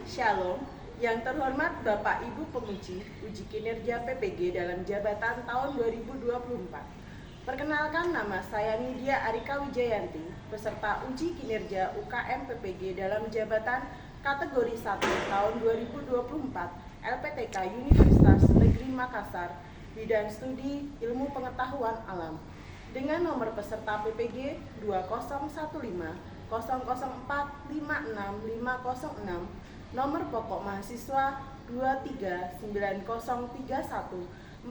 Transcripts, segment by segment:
Shalom, yang terhormat Bapak Ibu Penguji Uji Kinerja PPG dalam jabatan tahun 2024. Perkenalkan, nama saya Nidia Arika Wijayanti, peserta Uji Kinerja UKM PPG dalam jabatan kategori 1 tahun 2024 LPTK Universitas Negeri Makassar, bidang studi Ilmu Pengetahuan Alam, dengan nomor peserta PPG 20150045656, nomor pokok mahasiswa 23903149527.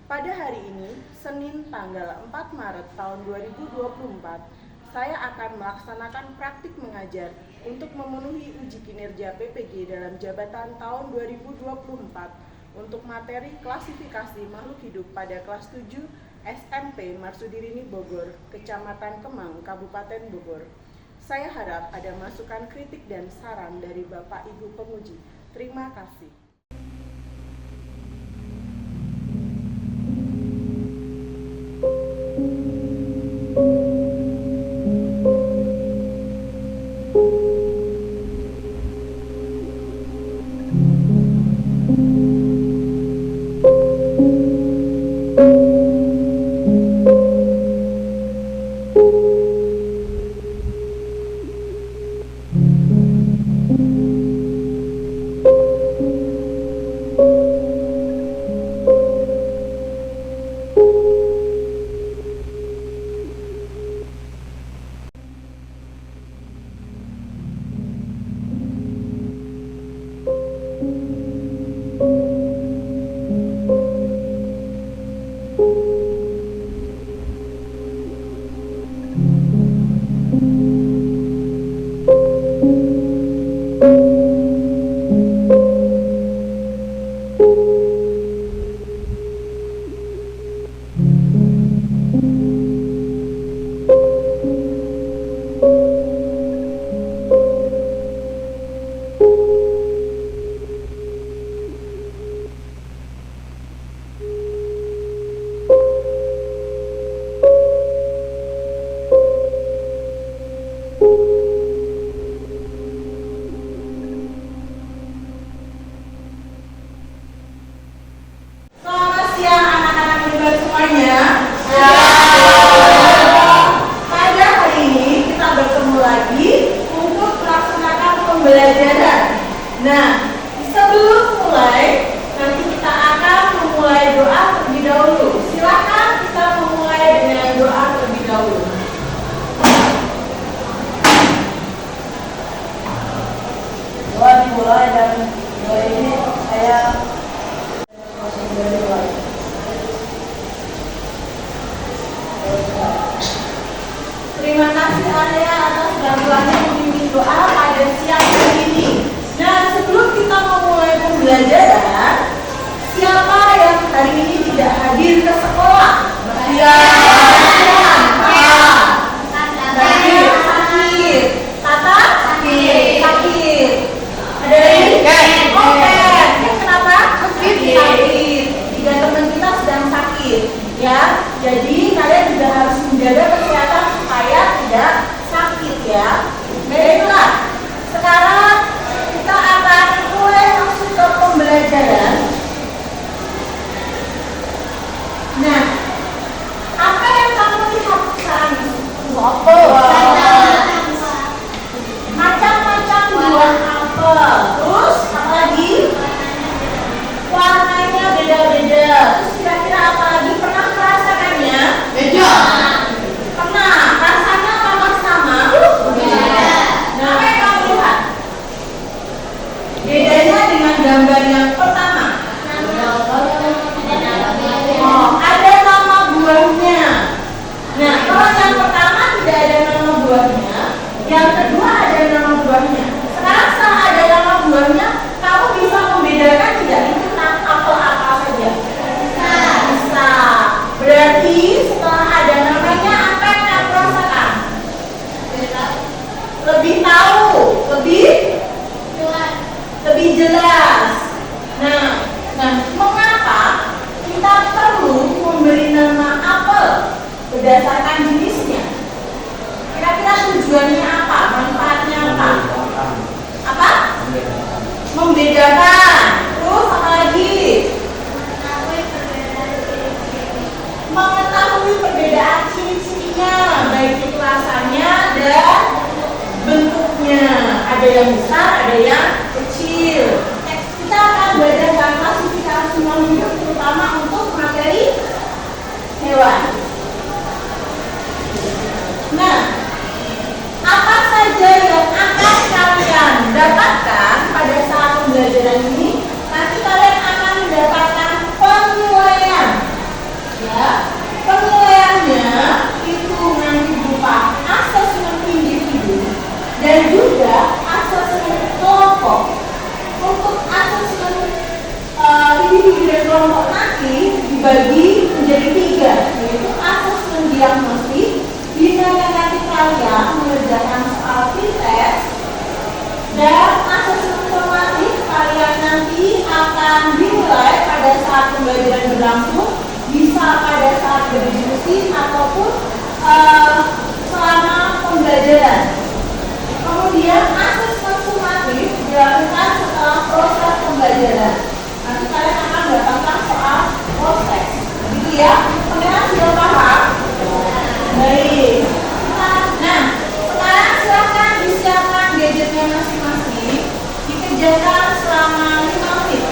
Pada hari ini, Senin tanggal 4 Maret tahun 2024, saya akan melaksanakan praktik mengajar untuk memenuhi uji kinerja PPG dalam jabatan tahun 2024 untuk materi klasifikasi makhluk hidup pada kelas 7 SMP Marsudirini Bogor, Kecamatan Kemang, Kabupaten Bogor. Saya harap ada masukan, kritik, dan saran dari Bapak Ibu Penguji. Terima kasih. Nah, sebelum mulai, nanti kita akan memulai doa terlebih dahulu. Silakan kita memulai dengan doa terlebih dahulu. Doa dimulai dan doa ini saya Terima kasih Arya atas bantuannya memimpin doa pada siang hari ini. Nah, sebelum kita memulai pembelajaran, siapa yang hari ini tidak hadir ke sekolah? Iya. Sakit. Tata? Sakit. Ada lagi? Oke. Kenapa? Sakit. Tiga teman kita sedang sakit, ya. Jadi kalian juga harus menjaga kesehatan supaya tidak sakit, ya. Baiklah. Sekarang kita akan mulai masuk ke pembelajaran. Nah, apa yang kamu lihat sekarang di sini? Macam-macam buah apel. Terus apa lagi? Warnanya beda-beda. Terus kira-kira apa lagi? Pernah merasakannya? Beda. Pernah. Rasanya apakah sama? Beda. Nah, apa yang kamu lihat? Bedanya dengan gambar yang pertama. Oh, ada nama buahnya. Nah, kalau yang pertama tidak ada nama buahnya, yang kedua ada nama buahnya. Sekarang setelah ada nama buahnya, kamu bisa membedakan tidak itu apel apa saja? Bisa. Berarti setelah ada yang besar, ada yang kecil. Kita akan belajar tentang klasifikasi makhluk hidup, terutama untuk materi hewan. Nah, apa saja yang akan kalian dapatkan pada saat pembelajaran ini? Nanti kalian akan mendapatkan penilaian. Ya, penilaiannya itu nanti berupa asesmen individu dan juga asesmen kelompok. Untuk asesmen individu dan kelompok nanti dibagi menjadi 3, yaitu asesmen diagnostik, di mana nanti kalian mengerjakan soal pretest, dan asesmen formatif kalian nanti akan dimulai pada saat pembelajaran berlangsung, bisa pada saat berdiskusi ataupun selama pembelajaran. Kemudian asesmen sumatif dilakukan setelah proses pembelajaran. Nanti kalian akan mendapatkan soal proses. Gitu ya. Kalian sudah paham? Baik. Nah, sekarang silakan disiapkan gadgetnya masing-masing. Dikerjakan selama 5 menit.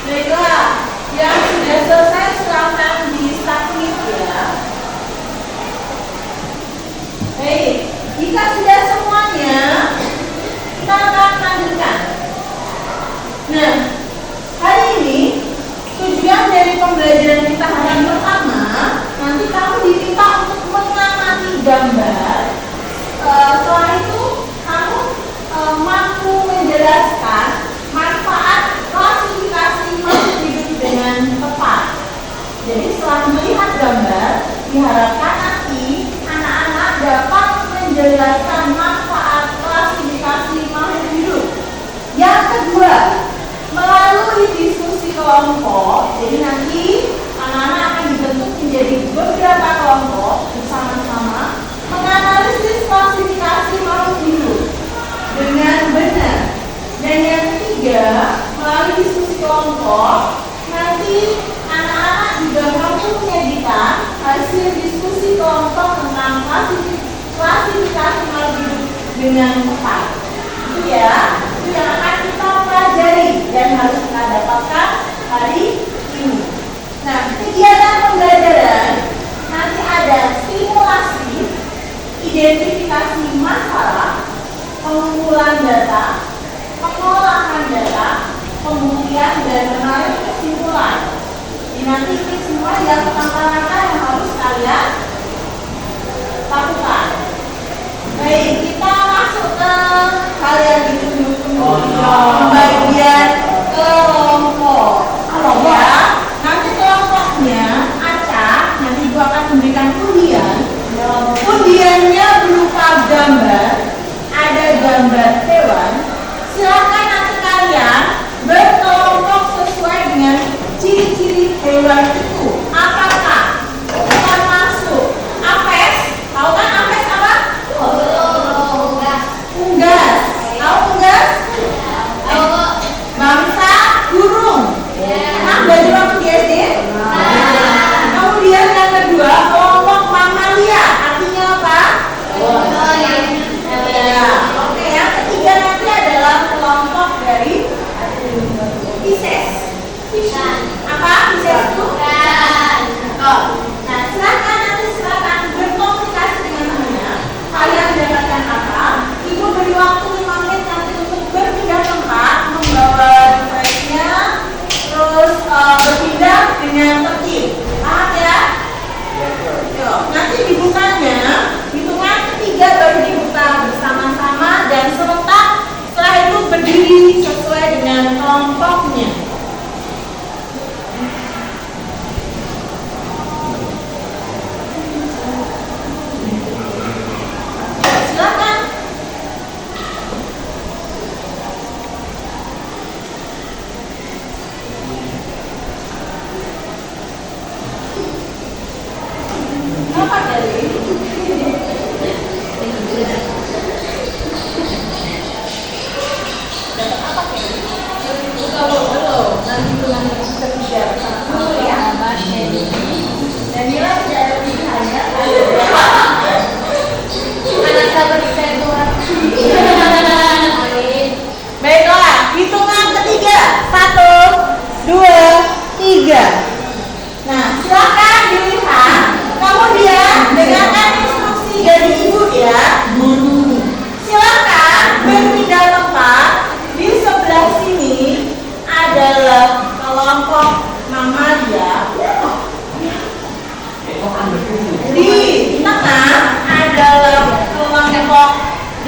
Baiklah, yang sudah selesai silahkan di submit ya. Baik, jika sudah semuanya, kita akan lanjutkan. Nah, hari ini tujuan dari pembelajaran kita hari pertama, nanti kamu diminta untuk mengamati gambar. Setelah itu kamu mampu menjelaskan manfaat klasifikasi makhluk hidup dengan tepat. Jadi setelah melihat gambar, diharapkan nanti anak-anak dapat menjelaskan manfaat klasifikasi makhluk hidup. Yang kedua, melalui diskusi kelompok, jadi nanti anak-anak akan dibentuk menjadi beberapa kelompok bersama-sama menganalisis klasifikasi makhluk hidup dengan benar. Dan yang ketiga, melalui diskusi kelompok, nanti anak-anak juga mampu menyajikan hasil diskusi kelompok tentang klasifikasi makhluk hidup dengan tepat. Itu ya, itu yang akan kita pelajari dan harus kita dapatkan hari ini. Nah, kegiatan pembelajaran nanti ada stimulasi, identifikasi masalah, pengumpulan data, pengolahan data, pembuktian, dan menarik kesimpulan. Ini nanti ini semua yang langkah-langkah yang harus kalian lakukan. Baik, kita masuk ke hal yang ditunggu-tunggu, bagian kelompok. Ya, nanti kelompoknya acak, nanti Ibu akan memberikan undian. Undiannya berupa gambar, ada gambar hewan. Silakan nanti kalian berkelompok sesuai dengan ciri-ciri hewan itu. Apakah termasuk apes? Tahu kan apes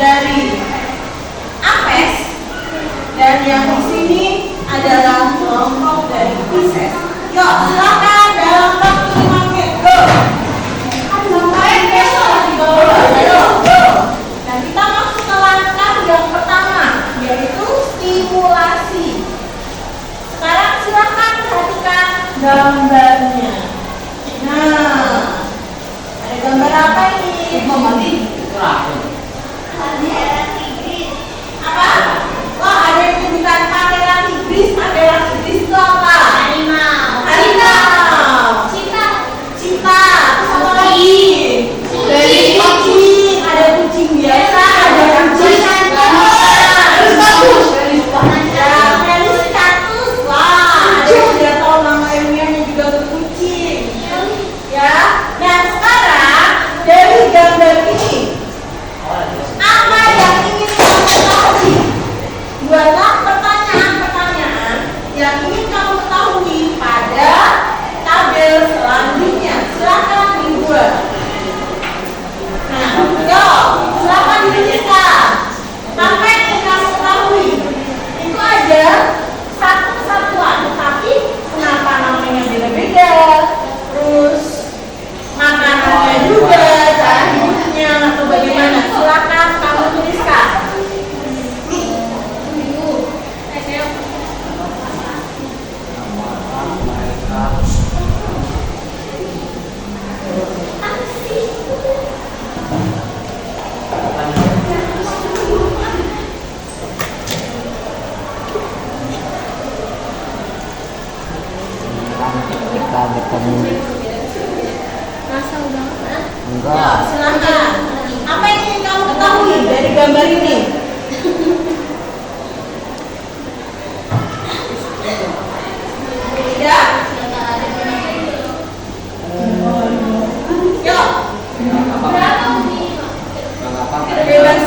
dari Apes, dan yang di sini adalah kelompok dari Pisces. Yuk, silakan dalam waktu 5 menit. Go. Sampai besok lagi bawah. Ayo, go. Dan kita masuk ke langkah yang pertama, yaitu stimulasi. Sekarang silakan perhatikan gambarnya. Nah, ada gambar apa ini? Apa? Wah, ada yang tunjukkan Pantera Tigris. Pantera Tigris itu apa? Harimau. Cinta. Terus apa lagi? Kucing. Ada kucing biasa, ada kucing. Terus bagus. Meliscatus. Wah, ada yang tidak tahu nama ilmiahnya juga untuk kucing. Ya. Dan sekarang dari gambar ini, apa yang ingin kamu ketahui? Buatlah pertanyaan-pertanyaan yang ingin kamu ketahui pada tabel selanjutnya. Silakan dibuat. Nah, yuk, silakan dituliskan. Apa yang ingin kamu ketahui? Itu ada satu kesatuan, tapi kenapa namanya beda-beda? Terus makanannya juga, cara hidupnya, atau bagaimana? Silakan kamu tuliskan. Kita bertemu. Ya, silakan. Apa yang ingin kamu ketahui dari gambar ini? Ya? Yuk. Bebas.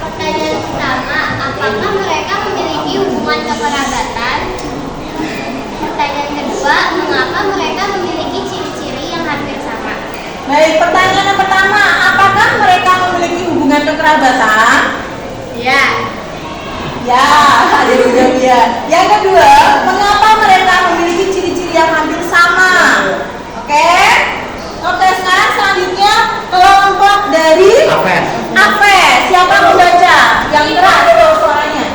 Pertanyaan pertama, apakah mereka memiliki hubungan kekerabatan? Pertanyaan kedua, mengapa mereka memiliki ciri-ciri yang hampir sama? Baik, pertanyaan yang pertama, apakah mereka memiliki hubungan kekerabatan? Ya. Ya, ada juga ya. Yang kedua, mengapa mereka memiliki ciri-ciri yang hampir sama? Oke? Oke, sekarang selanjutnya kelompok dari Apes. Siapa membaca? Yang keras suaranya.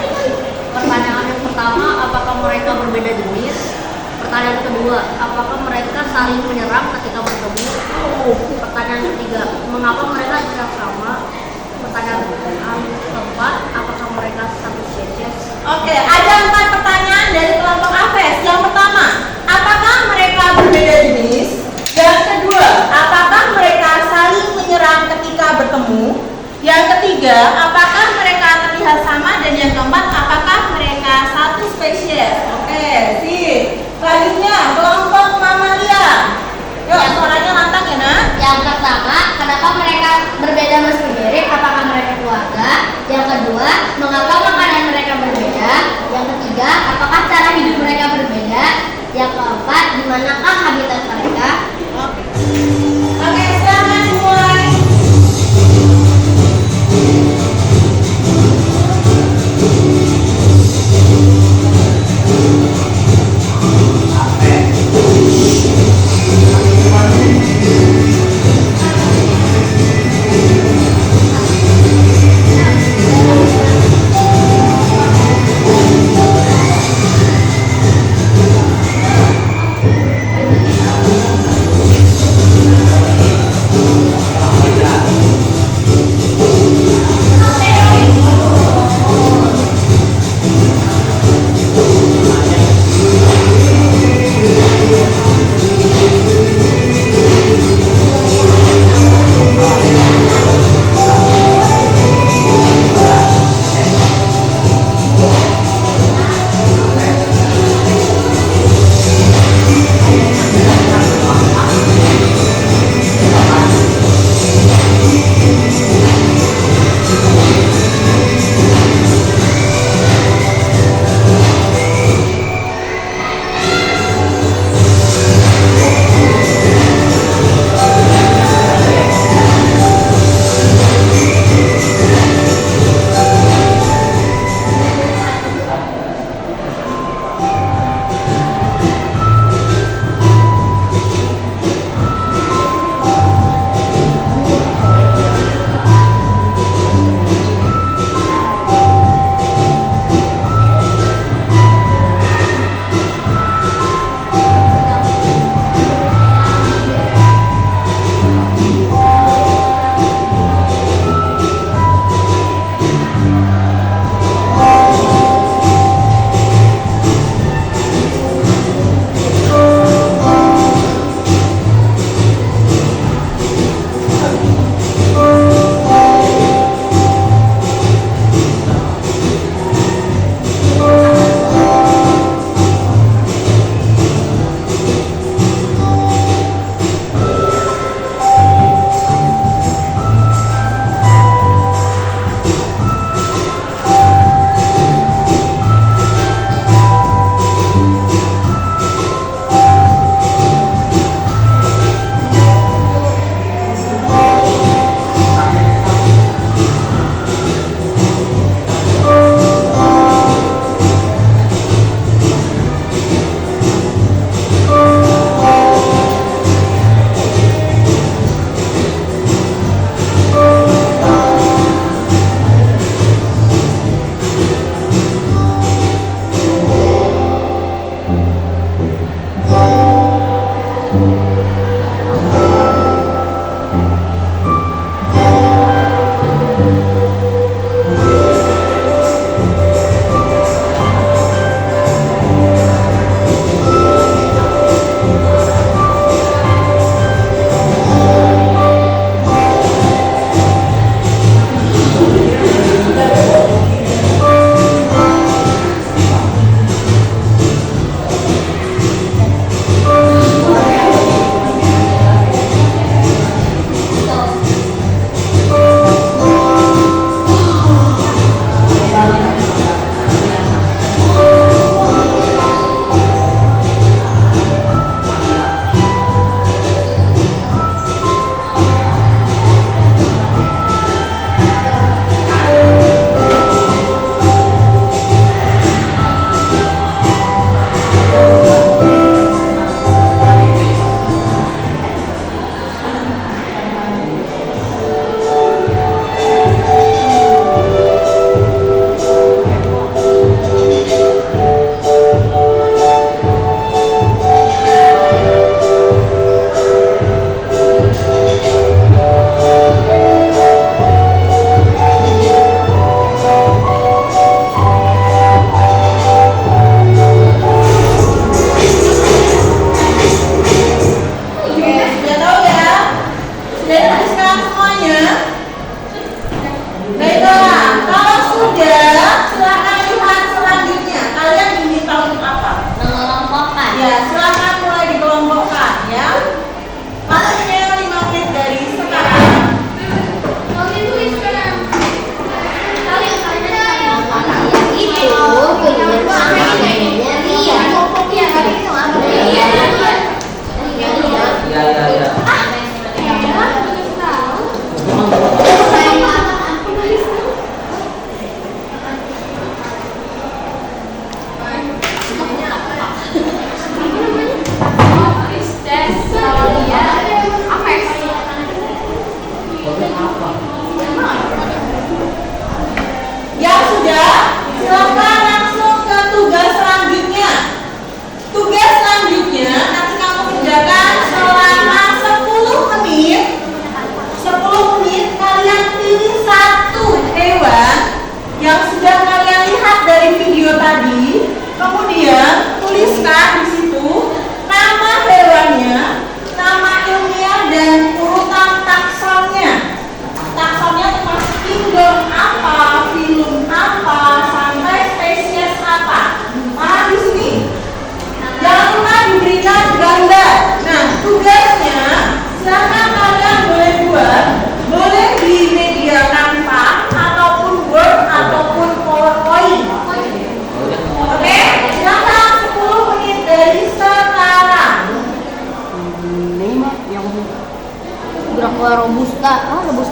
Pertanyaan yang pertama, apakah mereka berbeda jenis? Pertanyaan kedua, apakah mereka saling menyerang ketika bertemu? Pertanyaan ketiga, mengapa mereka tidak sama? Pertanyaan keempat, apakah mereka satu spesies? Oke, ada 4 pertanyaan dari kelompok Apes. Yang pertama, apakah mereka berbeda jenis? Yang kedua, apakah mereka saling menyerang ketika bertemu? Yang ketiga, apakah mereka terlihat sama? Dan yang keempat, apakah mereka satu spesies? Oke, sip. Selanjutnya, kelompok Mamalia. Yuk, suaranya lantang ya, Nak? Yang pertama, kenapa mereka berbeda meski mirip? Apakah mereka keluarga? Yang kedua, mengapa makanan mereka berbeda? Yang ketiga, apakah cara hidup mereka berbeda? Yang keempat, di manakah habitat mereka? Oke, silakan dimulai.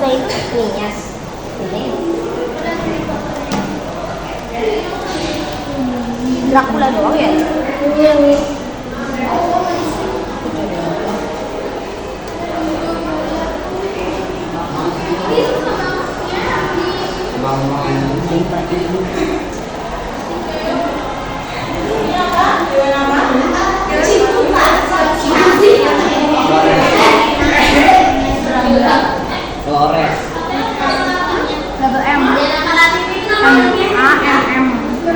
Ordo itu nias. Ini. Dracula doang ya? Iya nih. Flores. Double M. M.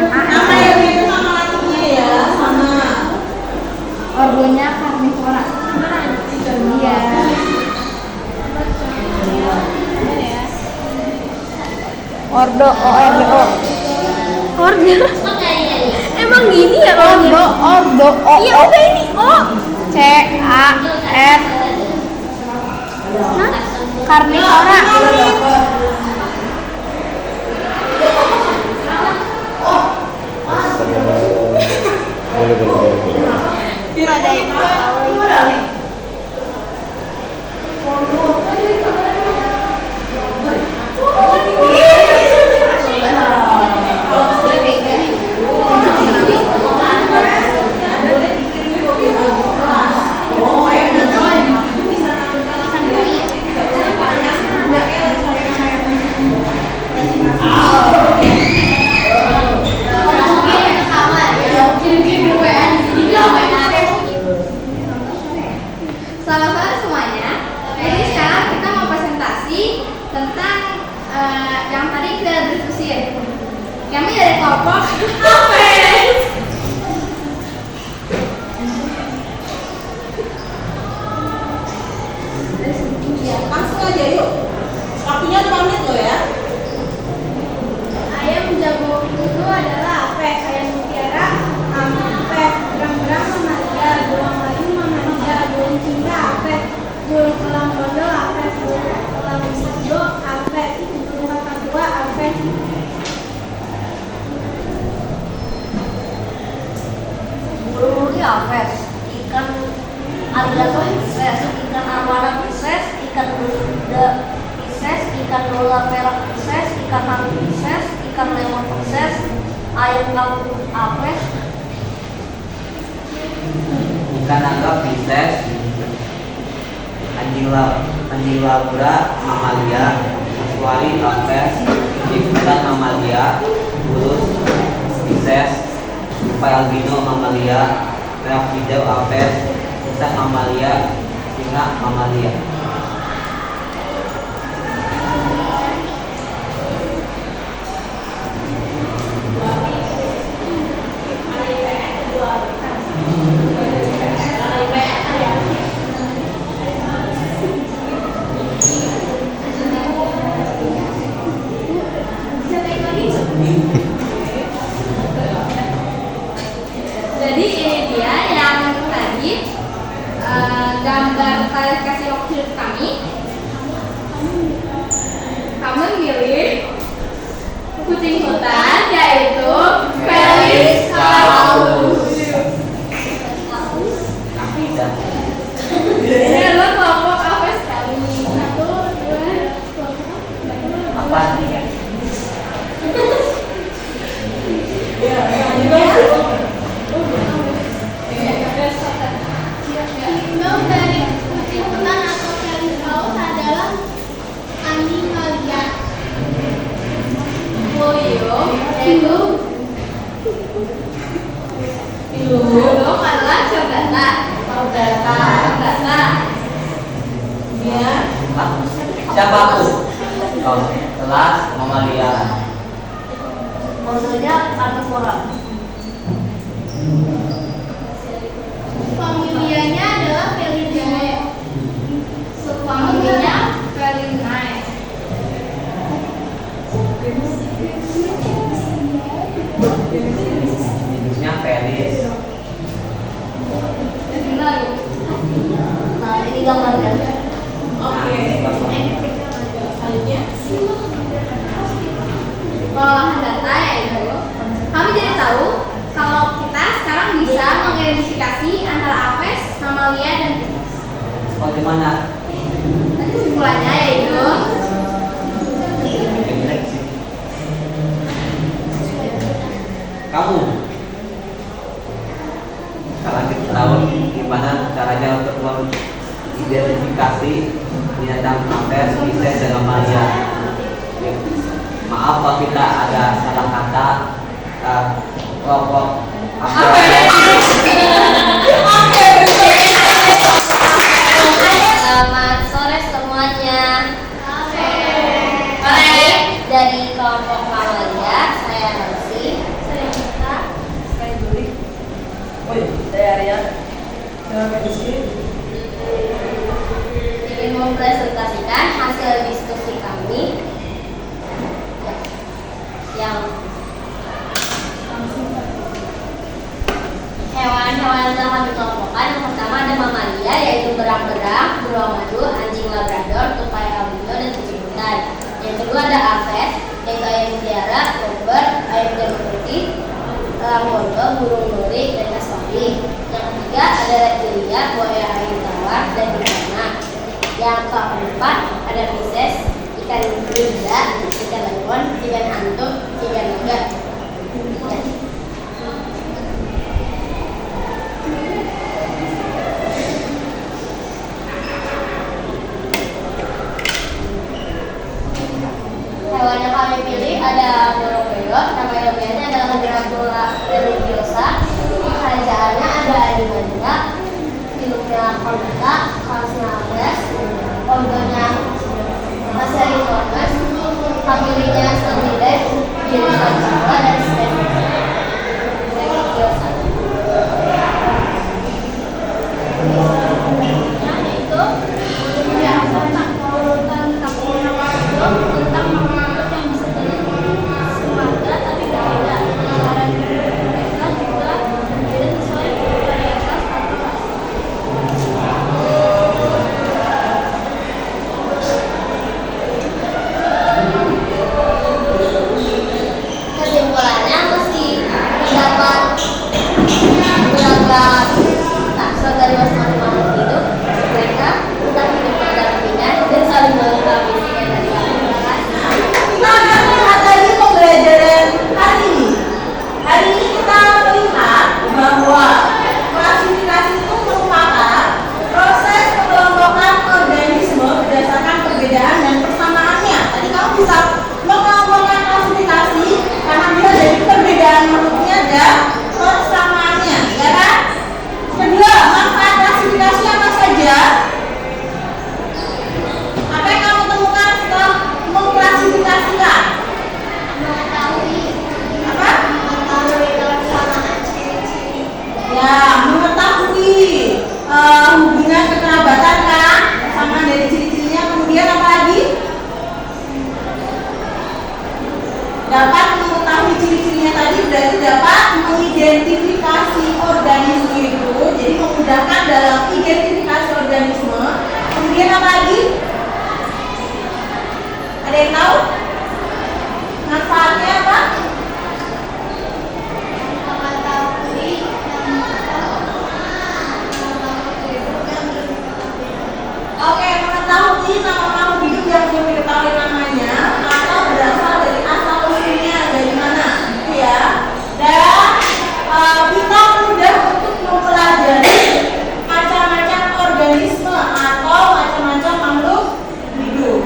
Nama yang itu nama latinnya ya, sama. Ordonya karnivora. Iya. Ordo, O-R-D-O. Ordo. Emang gini ya Ordo, Ordo, O. Iya udah ini O. C-A-R. Karnivora. Selamat sore semuanya. Jadi sekarang kita mau presentasi tentang yang tadi kita diskusiin. Kami dari kelompok APES. Langsung aja yuk. Waktunya 5 menit loh ya. Ayam jago itu adalah APES. Ayam mutiara APES. Berang-berang mamalia, beruang layu mamalia, burung cinta APES. Burung elang bondol APES. Burung elang bondo APES. Burung kakak APES. Burung apes, ikan aligator Pisces, ikan arwana Pisces, ikan beluga Pisces, ikan bola perak Pisces, ikan hantu Pisces, ikan lemon Pisces, ayam kampung apes, Ikan naga Pisces. Anjing labra mamalia. Aswari Apes. Ikan mamalia. Burus Pisces. Tupai albino mamalia. Merak hijau Apes. Ikan mamalia. Singa mamalia. Jadi ini dia yang tadi gambar kalian kasih waktu kami. Kamu milih kucing hutan yaitu Felis Calaus. Ini adalah kelompok apes kami. 1, 2, 3. Apa? Simbol dari kucing hutan atau Felis Calaus adalah animalia. Polio yaitu Pilulung adalah cerdata. Cerdata. Ya. Siapa aku? Oh, kelas mamalia. ordonya karnivora. Familianya adalah Felinae. Subfamilinya Felinae. Jenisnya Felis. Nah ini gambarnya. Oke. Selanjutnya. Pengolahan data yaitu kami jadi tahu kalau kita sekarang bisa mengidentifikasi antara apes, mamalia, dan Oh, di mana? tadi kesimpulannya yaitu kamu. Sekarang kita tahu gimana caranya untuk mengidentifikasi binatang Apes, Pisces, dan Mamalia. Maaf kalau kita ada salah kata. Kelompok Selamat sore semuanya. Dari kelompok Mamalia, saya Nancy, saya Mita, Saya Juli. Saya Arya. Saya Medisi. ingin mempresentasikan hasil diskusi kami yang hewan-hewan yang telah kami kelompokkan. Yang pertama ada mamalia, yaitu berang-berang, beruang madu, anjing labrador, tupai albino, dan kucing hutan. Yang kedua ada aves, yaitu ayam mutiara, lovebird, ayam jamur putih, elang bondo, burung duri, dan kasuari. Yang ketiga ada reptilia, buaya air tawar, dan iguana. Yang keempat ada Pisces, ikan gurita, ikan lemon, ikan antuk, ikan naga. Hewan yang kami pilih ada burung beo, nama ilmiahnya adalah Dracula religiosa. Kerajaannya ada Animalia, filmnya Cometa, kaosnya Apes, ordonya Passeriformes, familinya Stonidae, jenis Dracula, dan spesies religiosa. Yaitu yang tentang makhluk yang bisa jadi semarga tapi berbeda. Antara mereka juga berbeda sesuai varietas atau ras. Kesimpulannya meski terdapat beragam takson dari masing-masing makhluk hidup, mereka tetap hidup berdampingan dan saling melengkapi. Kita akan lihat lagi pembelajaran hari ini. Hari ini kita melihat bahwa klasifikasi itu merupakan proses pengelompokan organisme berdasarkan perbedaan dan persamaannya. Tadi kamu bisa mengelompokkan klasifikasi karena dia dari perbedaan makhluknya dan persamaannya, ya kan? Kedua, manfaat klasifikasi apa saja? Apa yang kamu temukan setelah mengklasifikasikan? Apa? Ya, mengetahui hubungan kekerabatan kan, sama dari ciri-cirinya. Kemudian apa lagi? Dapat mengetahui ciri-cirinya tadi berarti dapat mengidentifikasi organisme itu, jadi memudahkan dalam identifikasi organisme. Kemudian apa lagi? Ada yang tahu? Manfaatnya apa? Oke, mengetahui nama makhluk hidup yang belum diketahui namanya atau berasal dari asal usulnya dari mana, gitu ya. Dan kita mudah untuk mempelajari macam-macam organisme atau macam-macam makhluk hidup.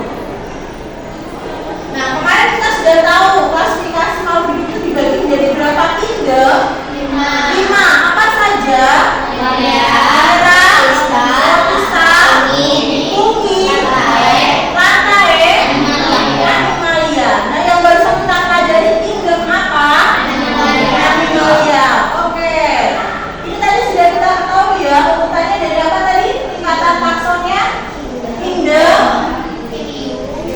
Nah, kemarin kita sudah tahu klasifikasi makhluk hidup itu dibagi menjadi berapa inde? 5. Apa saja? Animalia. Nah, yang barusan kita pelajari kingdom apa? Animalia. Oke. Ini tadi sudah kita ketahui ya, urutannya dari apa tadi? Tingkatan taksonnya? Kingdom,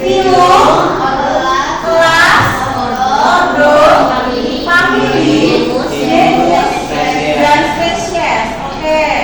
phylum, kelas, ordo, family, genus, dan spesies. Oke.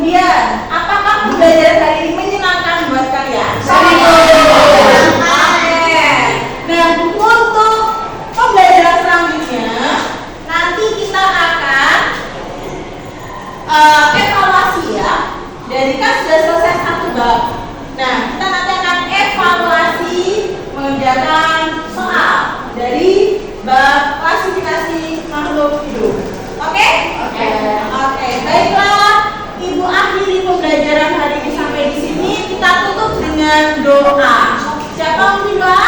Kemudian, apakah pembelajaran hari ini menyenangkan buat kalian? Nah, untuk pembelajaran selanjutnya, nanti kita akan evaluasi ya. Jadi kan sudah selesai satu bab. Nah, kita nanti akan evaluasi mengerjakan soal dari bab klasifikasi makhluk hidup. Oke? Oke. Baiklah, Ibu akhiri pembelajaran hari ini sampai di sini. Kita tutup dengan doa. Siapa yang doa?